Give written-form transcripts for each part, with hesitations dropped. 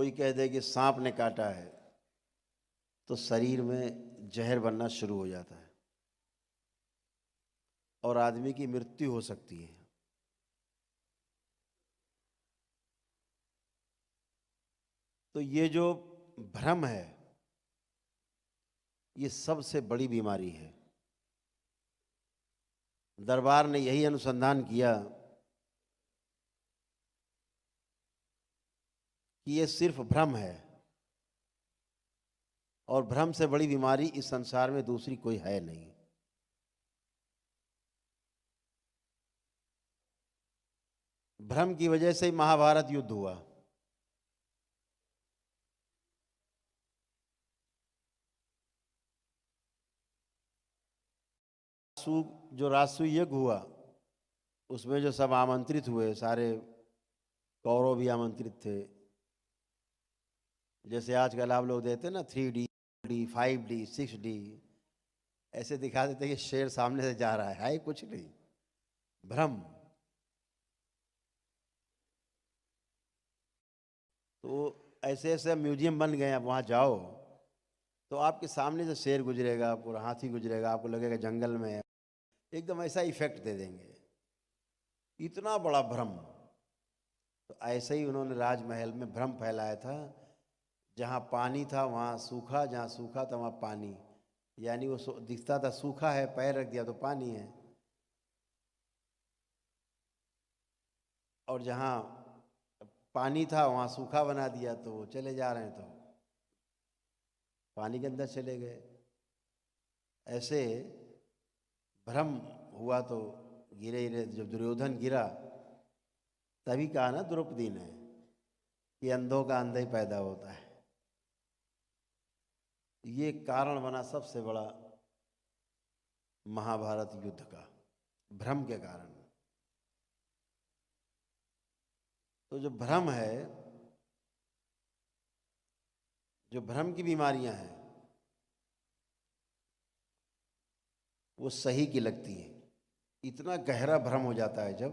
कोई कह दे कि सांप ने काटा है तो शरीर में जहर बनना शुरू हो जाता है और आदमी की मृत्यु हो सकती है। तो ये जो भ्रम है ये सबसे बड़ी बीमारी है। दरबार ने यही अनुसंधान किया कि ये सिर्फ भ्रम है और भ्रम से बड़ी बीमारी इस संसार में दूसरी कोई है नहीं। भ्रम की वजह से ही महाभारत युद्ध हुआ। जो राजसू यज्ञ हुआ उसमें जो सब आमंत्रित हुए, सारे कौरव भी आमंत्रित थे। जैसे आजकल आप लोग देते ना 3D 5D 6D, ऐसे दिखा देते कि शेर सामने से जा रहा है कुछ नहीं, भ्रम। तो ऐसे ऐसे म्यूजियम बन गए। आप वहाँ जाओ तो आपके सामने से शेर गुजरेगा, पूरा हाथी गुजरेगा, आपको लगेगा जंगल में है, एकदम ऐसा इफेक्ट दे देंगे। इतना बड़ा भ्रम। तो ऐसे ही उन्होंने राजमहल में भ्रम फैलाया था। जहाँ पानी था वहाँ सूखा, जहाँ सूखा था वहाँ पानी, यानी वो दिखता था सूखा है, पैर रख दिया तो पानी है। और जहाँ पानी था वहाँ सूखा बना दिया तो वो चले जा रहे हैं, तो पानी के अंदर चले गए। ऐसे भ्रम हुआ तो गिरे गिरे। जब दुर्योधन गिरा तभी कहा ना द्रौपदी ने कि अंधों का अंधा ही पैदा होता है। ये कारण बना सबसे बड़ा महाभारत युद्ध का, भ्रम के कारण। तो जो भ्रम है, जो भ्रम की बीमारियां हैं वो सही की लगती है। इतना गहरा भ्रम हो जाता है जब,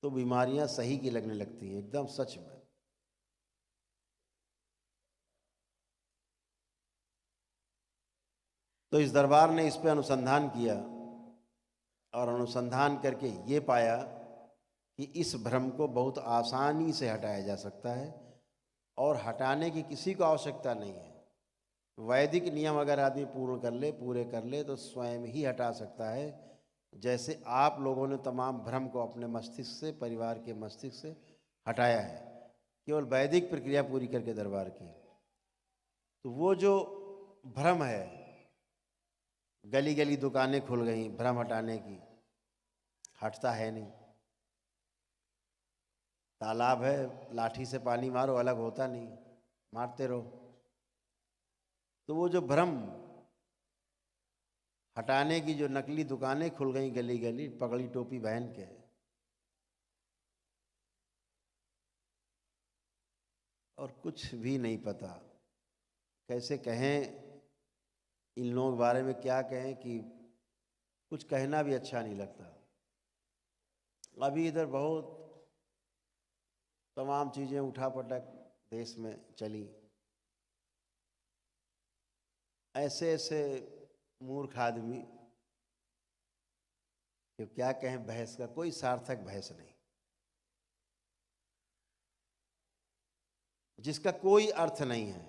तो बीमारियां सही की लगने लगती हैं, एकदम सच में। तो इस दरबार ने इस पे अनुसंधान किया और अनुसंधान करके ये पाया कि इस भ्रम को बहुत आसानी से हटाया जा सकता है और हटाने की किसी को आवश्यकता नहीं है। वैदिक नियम अगर आदमी पूरे कर ले तो स्वयं ही हटा सकता है। जैसे आप लोगों ने तमाम भ्रम को अपने मस्तिष्क से, परिवार के मस्तिष्क से हटाया है, केवल वैदिक प्रक्रिया पूरी करके दरबार की। तो वो जो भ्रम है, गली गली दुकानें खुल गई भ्रम हटाने की, हटता है नहीं। तालाब है, लाठी से पानी मारो अलग होता नहीं, मारते रहो। तो वो जो भ्रम हटाने की जो नकली दुकानें खुल गई गली गली, पगड़ी टोपी पहन के, और कुछ भी नहीं पता। कैसे कहें इन लोगों के बारे में, क्या कहें कि कुछ कहना भी अच्छा नहीं लगता। अभी इधर बहुत तमाम चीज़ें उठापटक देश में चली। ऐसे ऐसे मूर्ख आदमी कि क्या कहें, बहस का कोई सार्थक बहस नहीं, जिसका कोई अर्थ नहीं है।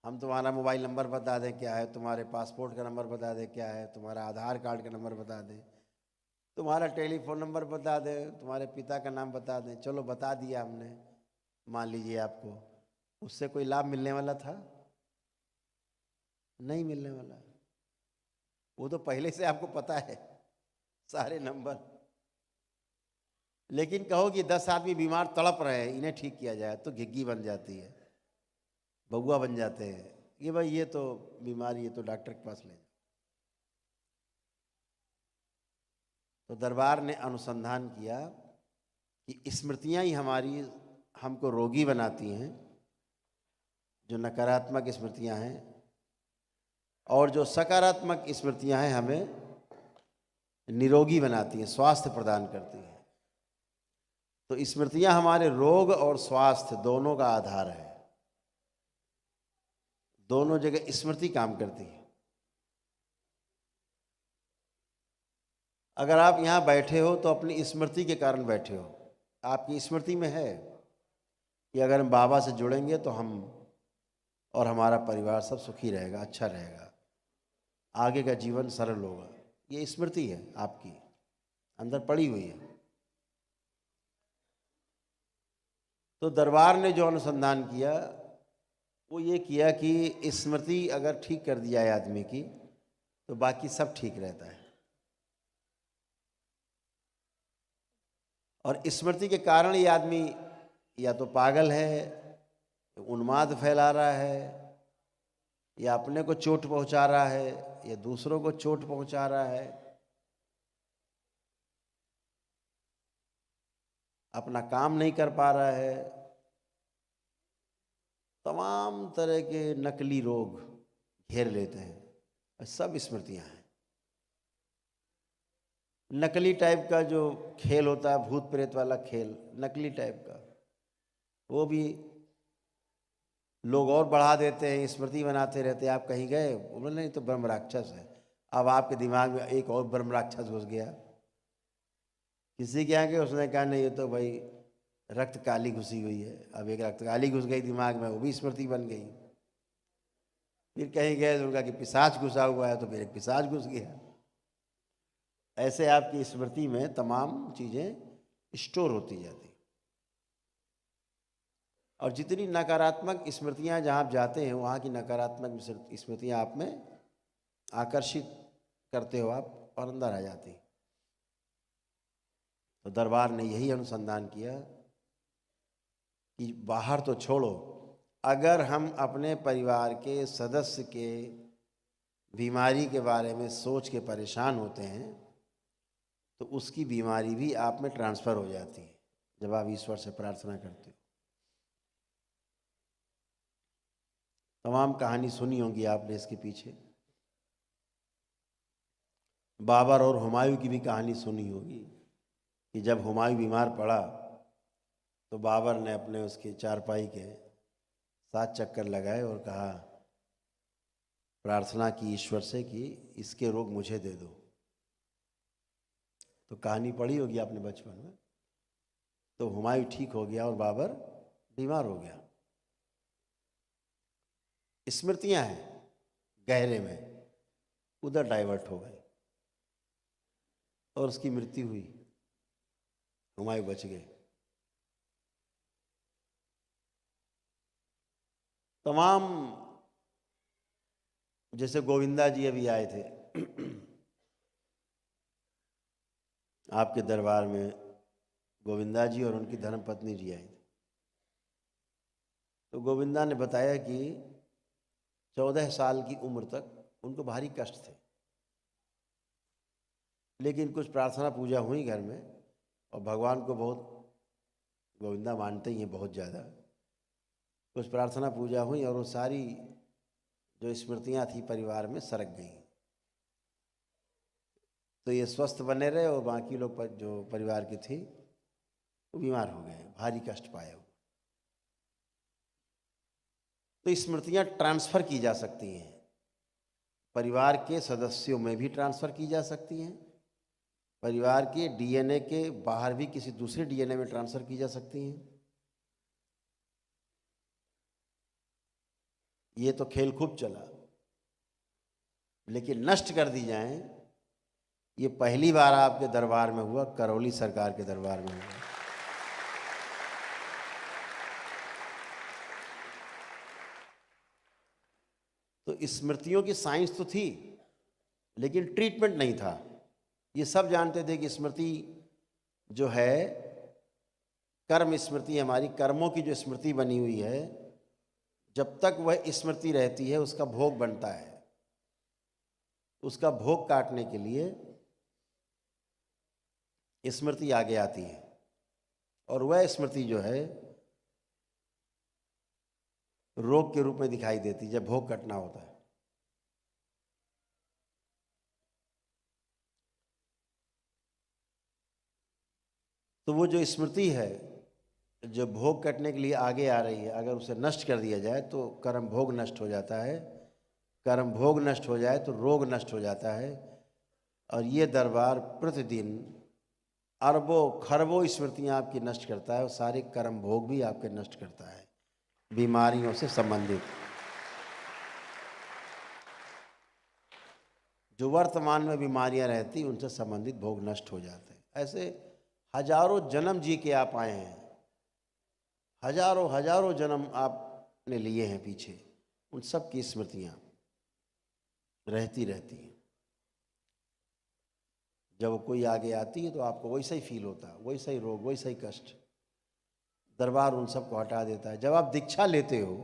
हम तुम्हारा मोबाइल नंबर बता दें क्या है, तुम्हारे पासपोर्ट का नंबर बता दें क्या है, तुम्हारा आधार कार्ड का नंबर बता दें, तुम्हारा टेलीफोन नंबर बता दें, तुम्हारे पिता का नाम बता दें, चलो बता दिया हमने, मान लीजिए आपको, उससे कोई लाभ मिलने वाला था? नहीं मिलने वाला। वो तो पहले से आपको पता है सारे नंबर। लेकिन कहो कि 10 आदमी बीमार तड़प रहे हैं, इन्हें ठीक किया जाए, तो घिग्गी बन जाती है, बउआ बन जाते हैं कि भाई ये तो बीमारी, ये तो डॉक्टर के पास ले। तो दरबार ने अनुसंधान किया कि स्मृतियां ही हमको रोगी बनाती हैं, जो नकारात्मक स्मृतियां हैं, और जो सकारात्मक स्मृतियां हैं हमें निरोगी बनाती हैं, स्वास्थ्य प्रदान करती हैं। तो स्मृतियां हमारे रोग और स्वास्थ्य दोनों का आधार है। दोनों जगह स्मृति काम करती है। अगर आप यहाँ बैठे हो तो अपनी स्मृति के कारण बैठे हो। आपकी स्मृति में है कि अगर हम बाबा से जुड़ेंगे तो हम और हमारा परिवार सब सुखी रहेगा, अच्छा रहेगा, आगे का जीवन सरल होगा। ये स्मृति है, आपकी अंदर पड़ी हुई है। तो दरबार ने जो अनुसंधान किया वो ये किया कि स्मृति अगर ठीक कर दिया है आदमी की तो बाकी सब ठीक रहता है। और स्मृति के कारण ये आदमी या तो पागल है, उन्माद फैला रहा है, या अपने को चोट पहुंचा रहा है, या दूसरों को चोट पहुंचा रहा है, अपना काम नहीं कर पा रहा है। तमाम तरह के नकली रोग घेर लेते हैं। सब स्मृतियां हैं। नकली टाइप का जो खेल होता है, भूत प्रेत वाला खेल, नकली टाइप का, वो भी लोग और बढ़ा देते हैं, स्मृति बनाते रहते हैं। आप कहीं गए, बोले नहीं तो ब्रह्म राक्षस है। अब आपके दिमाग में एक और ब्रह्म राक्षस घुस गया। किसी के यहाँ के उसने कहा नहीं ये तो भाई रक्त काली घुसी हुई है। अब एक रक्त काली घुस गई दिमाग में, वो भी स्मृति बन गई। फिर कहीं गए तो उनका कि पिशाच घुसा हुआ है, तो फिर एक पिशाच घुस गया। ऐसे आपकी स्मृति में तमाम चीज़ें स्टोर होती जाती। और जितनी नकारात्मक स्मृतियां जहाँ आप जाते हैं वहाँ की नकारात्मक स्मृतियां आप में आकर्षित करते हो आप, और अंदर आ जाती। तो दरबार ने यही अनुसंधान किया कि बाहर तो छोड़ो, अगर हम अपने परिवार के सदस्य के बीमारी के बारे में सोच के परेशान होते हैं तो उसकी बीमारी भी आप में ट्रांसफ़र हो जाती है जब आप ईश्वर से प्रार्थना करते हो। तमाम कहानी सुनी होगी आपने इसके पीछे। बाबर और हुमायूं की भी कहानी सुनी होगी कि जब हुमायूं बीमार पड़ा तो बाबर ने अपने उसके चारपाई के 7 चक्कर लगाए और कहा, प्रार्थना की ईश्वर से कि इसके रोग मुझे दे दो। तो कहानी पढ़ी होगी आपने बचपन में। तो हुमायूं ठीक हो गया और बाबर बीमार हो गया। स्मृतियां हैं गहरे में, उधर डाइवर्ट हो गए और उसकी मृत्यु हुई। हुमायूं बच गए। तमाम, जैसे गोविंदा जी अभी आए थे आपके दरबार में, गोविंदा जी और उनकी धर्मपत्नी जी आई थी। तो गोविंदा ने बताया कि 14 साल की उम्र तक उनको भारी कष्ट थे, लेकिन कुछ प्रार्थना पूजा हुई घर में और भगवान को बहुत, गोविंदा मानते ही हैं बहुत ज़्यादा, कुछ प्रार्थना पूजा हुई और वो सारी जो स्मृतियाँ थी परिवार में सरक गई। तो ये स्वस्थ बने रहे और बाकी लोग जो परिवार की थी वो बीमार हो गए, भारी कष्ट पाए हो। तो स्मृतियाँ ट्रांसफ़र की जा सकती हैं, परिवार के सदस्यों में भी ट्रांसफ़र की जा सकती हैं, परिवार के डीएनए के बाहर भी किसी दूसरे डीएनए में ट्रांसफ़र की जा सकती हैं। ये तो खेल खूब चला, लेकिन नष्ट कर दी जाएं, ये पहली बार आपके दरबार में हुआ, करौली सरकार के दरबार में हुआ। तो स्मृतियों की साइंस तो थी लेकिन ट्रीटमेंट नहीं था। ये सब जानते थे कि स्मृति जो है, कर्म स्मृति, हमारी कर्मों की जो स्मृति बनी हुई है, जब तक वह स्मृति रहती है उसका भोग बनता है। उसका भोग काटने के लिए स्मृति आगे आती है और वह स्मृति जो है रोग के रूप में दिखाई देती है जब भोग कटना होता है। तो वो जो स्मृति है जो भोग कटने के लिए आगे आ रही है, अगर उसे नष्ट कर दिया जाए तो कर्म भोग नष्ट हो जाता है, कर्म भोग नष्ट हो जाए तो रोग नष्ट हो जाता है। और ये दरबार प्रतिदिन अरबों खरबों स्मृतियाँ आपकी नष्ट करता है और सारे कर्म भोग भी आपके नष्ट करता है, बीमारियों से संबंधित। जो वर्तमान में बीमारियां रहती उनसे संबंधित भोग नष्ट हो जाते हैं। ऐसे हजारों जन्म जी के आप आए हैं, हजारों हजारों जन्म आपने लिए हैं पीछे, उन सब की स्मृतियां रहती रहती हैं। जब कोई आगे आती है तो आपको वैसा ही फील होता है, वैसा ही रोग, वैसा ही कष्ट। दरबार उन सब को हटा देता है। जब आप दीक्षा लेते हो,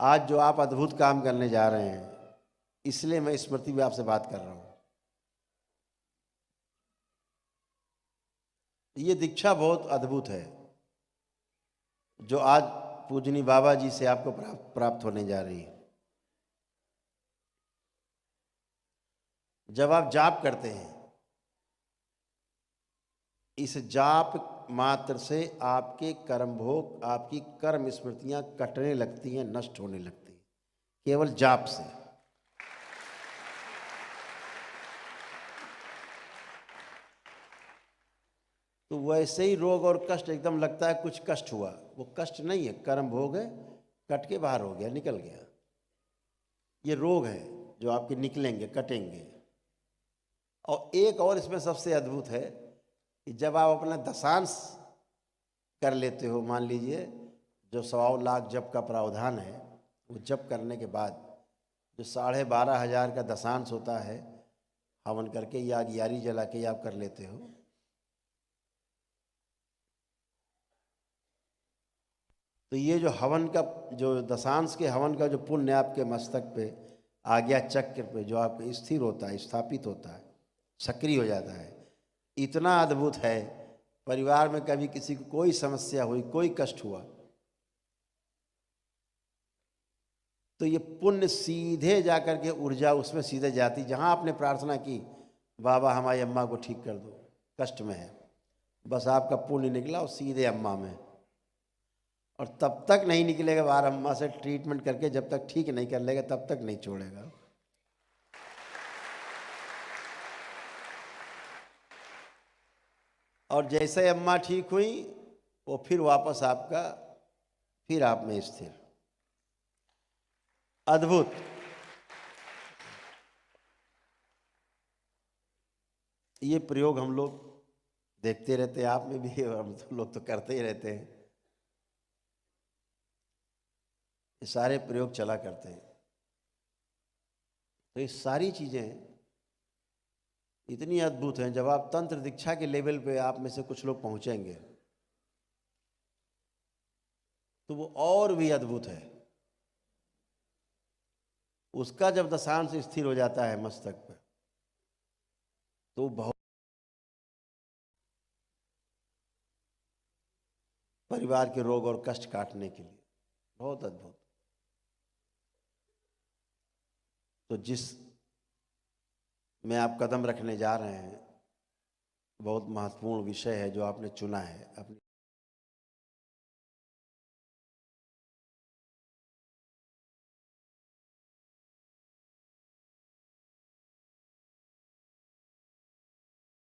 आज जो आप अद्भुत काम करने जा रहे हैं, इसलिए मैं स्मृति में आपसे बात कर रहा हूं। ये दीक्षा बहुत अद्भुत है जो आज पूजनी बाबा जी से आपको प्राप्त होने जा रही है। जब आप जाप करते हैं, इस जाप मात्र से आपके कर्म भोग, आपकी कर्म स्मृतियां कटने लगती हैं, नष्ट होने लगती हैं, केवल जाप से। तो वैसे ही रोग और कष्ट एकदम लगता है कुछ कष्ट हुआ, वो कष्ट नहीं है, कर्म भोग है, कट के बाहर हो गया, निकल गया। ये रोग है जो आपके निकलेंगे, कटेंगे। और एक और इसमें सबसे अद्भुत है कि जब आप अपना दशांश कर लेते हो, मान लीजिए जो 1.25 लाख जप का प्रावधान है, वो जप करने के बाद जो 12,500 का दशांश होता है, हवन करके या अगियारी जला के आप कर लेते हो, तो ये जो हवन का, जो दशांश के हवन का जो पुण्य आपके मस्तक पे, आज्ञा चक्र पे जो आपके स्थिर होता है, स्थापित होता है, सक्रिय हो जाता है, इतना अद्भुत है। परिवार में कभी किसी को कोई समस्या हुई, कोई कष्ट हुआ, तो ये पुण्य सीधे जाकर के ऊर्जा उसमें सीधे जाती। जहाँ आपने प्रार्थना की, बाबा हमारी अम्मा को ठीक कर दो, कष्ट में है, बस आपका पुण्य निकला और सीधे अम्मा में। और तब तक नहीं निकलेगा बाहर, अम्मा से ट्रीटमेंट करके जब तक ठीक नहीं कर लेगा तब तक नहीं छोड़ेगा। और जैसे अम्मा ठीक हुई, वो फिर वापस आपका, फिर आप में स्थिर। अद्भुत। ये प्रयोग हम लोग देखते रहते हैं, आप में भी, हम तो लोग तो करते ही रहते हैं। ये सारे प्रयोग चला करते हैं। तो ये सारी चीजें इतनी अद्भुत हैं। जब आप तंत्र दीक्षा के लेवल पे आप में से कुछ लोग पहुंचेंगे तो वो और भी अद्भुत है। उसका जब दशांश स्थिर हो जाता है मस्तक पर, तो बहुत परिवार के रोग और कष्ट काटने के लिए बहुत अद्भुत। तो जिस में आप कदम रखने जा रहे हैं, बहुत महत्वपूर्ण विषय है जो आपने चुना है अपनी